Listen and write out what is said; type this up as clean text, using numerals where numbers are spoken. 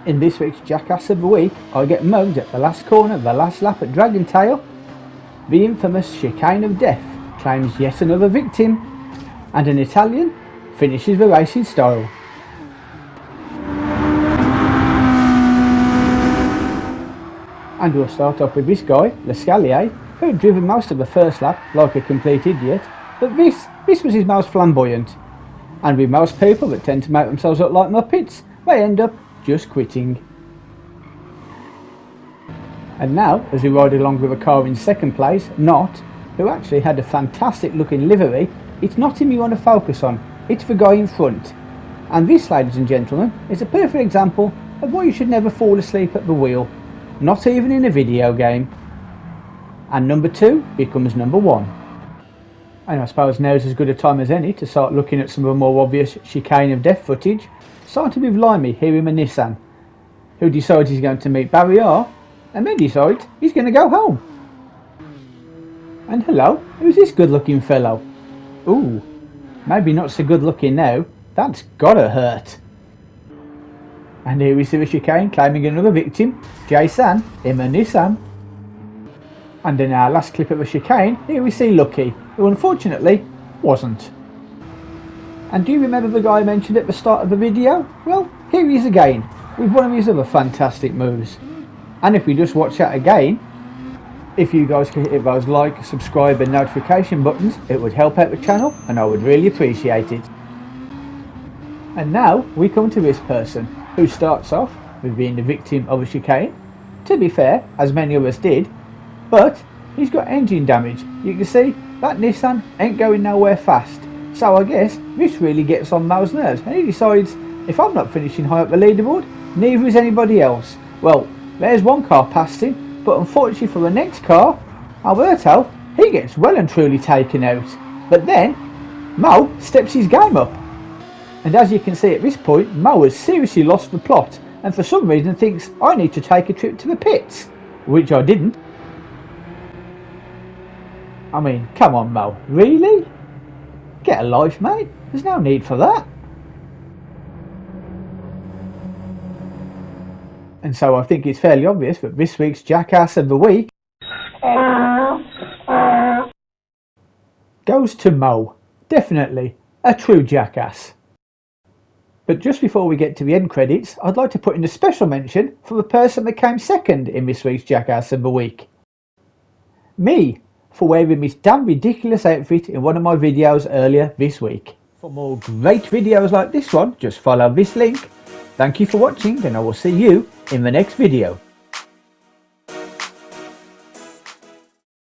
In this week's Jackass of the Week, I get mugged at the last corner of the last lap at Dragon Tail. The infamous chicane of death claims yet another victim. And an Italian finishes the race in style. And we'll start off with this guy, Lescalier, who had driven most of the first lap like a complete idiot, but this was his most flamboyant. And with most people that tend to make themselves look like muppets, they end up just quitting. And now, as we ride along with a car in second place, Not, who actually had a fantastic looking livery, it's not him you want to focus on, it's the guy in front. And this, ladies and gentlemen, is a perfect example of why you should never fall asleep at the wheel, not even in a video game. And number 2 becomes number 1. And I suppose now's as good a time as any to start looking at some of the more obvious chicane of death footage, starting with Limey here in a Nissan, who decides he's going to meet Barrier, and then decides he's going to go home. And hello, who's this good looking fellow? Ooh, maybe not so good looking now, that's gotta hurt. And here we see the chicane claiming another victim, Jason in a Nissan. And in our last clip of the chicane, here we see Lucky, who unfortunately wasn't. And do you remember the guy I mentioned at the start of the video? Well, here he is again, with one of his other fantastic moves. And if we just watch that again, if you guys could hit those like, subscribe and notification buttons, it would help out the channel and I would really appreciate it. And now we come to this person, who starts off with being the victim of a chicane, to be fair, as many of us did, but he's got engine damage. You can see that Nissan ain't going nowhere fast. So I guess this really gets on Mo's nerves, and he decides, if I'm not finishing high up the leaderboard, neither is anybody else. Well, there's one car past him, but unfortunately for the next car, Alberto, he gets well and truly taken out. But then, Mo steps his game up. And as you can see at this point, Mo has seriously lost the plot, and for some reason thinks I need to take a trip to the pits, which I didn't. I mean, come on Mo, really? Get a life, mate. There's no need for that. And so I think it's fairly obvious that this week's Jackass of the Week goes to Mo. Definitely a true jackass. But just before we get to the end credits, I'd like to put in a special mention for the person that came second in this week's Jackass of the Week. Me, for wearing this damn ridiculous outfit in one of my videos earlier this week. For more great videos like this one, just follow this link. Thank you for watching, and I will see you in the next video.